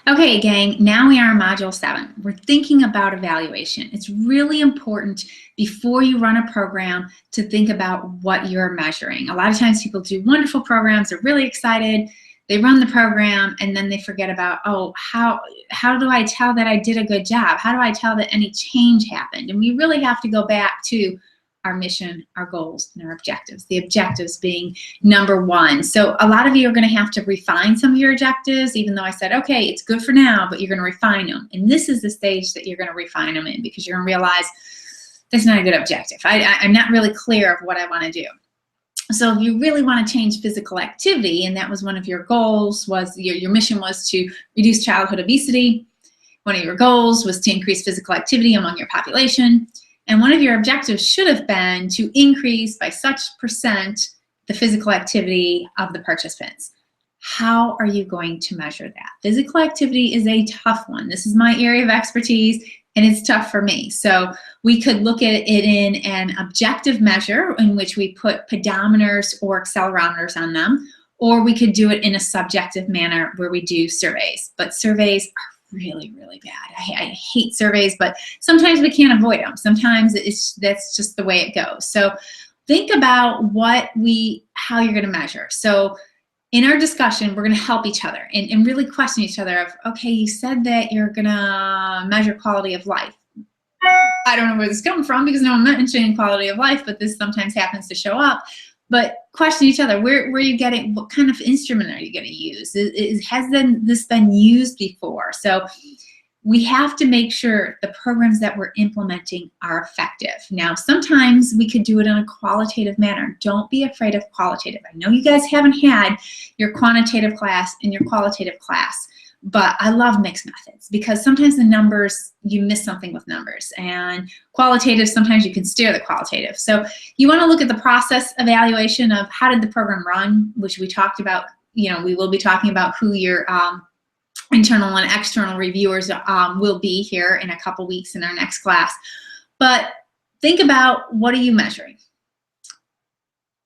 Okay, gang, now we are in Module 7. We're thinking about evaluation. It's really important before you run a program to think about what you're measuring. A lot of times people do wonderful programs, they're really excited, they run the program, and then they forget about, oh, how do I tell that I did a good job? How do I tell that any change happened? And we really have to go back to our mission, our goals, and our objectives. The objectives being number one. So a lot of you are going to have to refine some of your objectives, even though I said, okay, it's good for now, but you're going to refine them. And this is the stage that you're going to refine them in, because you're going to realize that's not a good objective. I'm not really clear of what I want to do. So if you really want to change physical activity, and that was one of your goals, was your mission was to reduce childhood obesity. One of your goals was to increase physical activity among your population. And one of your objectives should have been to increase by such percent the physical activity of the participants. How are you going to measure that? Physical activity is a tough one. This is my area of expertise, and it's tough for me. So we could look at it in an objective measure in which we put pedometers or accelerometers on them, or we could do it in a subjective manner where we do surveys. But surveys are really, really bad. I hate surveys, but sometimes we can't avoid them. Sometimes that's just the way it goes. So think about how you're going to measure. So in our discussion, we're going to help each other and really question each other of, okay, you said that you're going to measure quality of life. I don't know where this is coming from, because no one mentioned quality of life, but this sometimes happens to show up. But question each other, where are you getting, what kind of instrument are you going to use? Has this been used before? So we have to make sure the programs that we're implementing are effective. Now, sometimes we could do it in a qualitative manner. Don't be afraid of qualitative. I know you guys haven't had your quantitative class and your qualitative class, but I love mixed methods, because sometimes the numbers, you miss something with numbers, and qualitative, sometimes you can steer the qualitative. So you want to look at the process evaluation of how did the program run, which we talked about. We will be talking about who your internal and external reviewers will be here in a couple weeks in our next class. But think about, what are you measuring?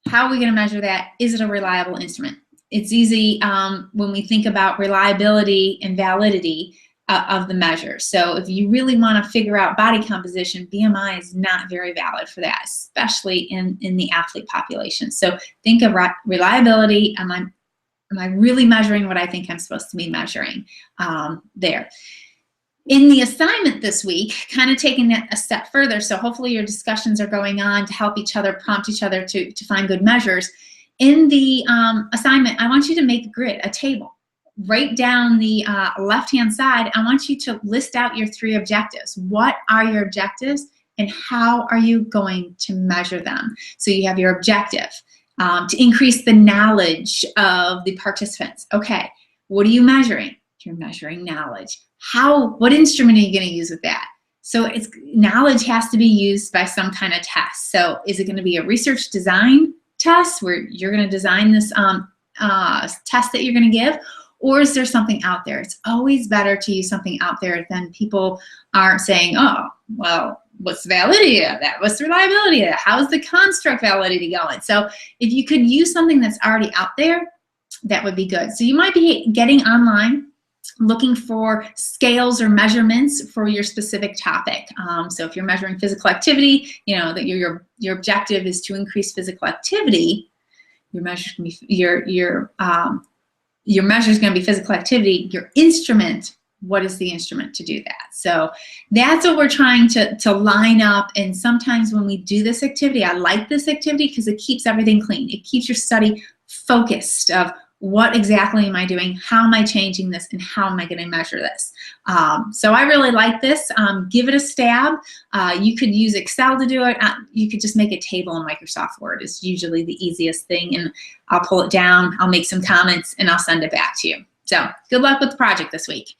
How are we going to measure that? Is it a reliable instrument? It's easy when we think about reliability and validity of the measure. So if you really want to figure out body composition, BMI is not very valid for that, especially in the athlete population. So think of reliability. Am I really measuring what I think I'm supposed to be measuring there? In the assignment this week, kind of taking that a step further, so hopefully your discussions are going on to help each other, prompt each other to find good measures. In the assignment, I want you to make a grid, a table. Right down the left-hand side, I want you to list out your 3 objectives. What are your objectives, and how are you going to measure them? So you have your objective. To increase the knowledge of the participants. Okay, what are you measuring? You're measuring knowledge. What instrument are you going to use with that? So knowledge has to be used by some kind of test. So is it going to be a research design test where you're going to design this test that you're going to give? Or is there something out there? It's always better to use something out there than people aren't saying, oh, well, what's the validity of that? What's the reliability of that? How's the construct validity going? So if you could use something that's already out there, that would be good. So you might be getting online, looking for scales or measurements for your specific topic. So if you're measuring physical activity, that your objective is to increase physical activity, your measure can be your measure is going to be physical activity. Your instrument, what is the instrument to do that? So that's what we're trying to line up. And sometimes when we do this activity, I like this activity because it keeps everything clean. It keeps your study focused of what exactly am I doing, how am I changing this, and how am I going to measure this? So I really like this. Give it a stab. You could use Excel to do it. You could just make a table in Microsoft Word. It's usually the easiest thing, and I'll pull it down, I'll make some comments, and I'll send it back to you. So good luck with the project this week.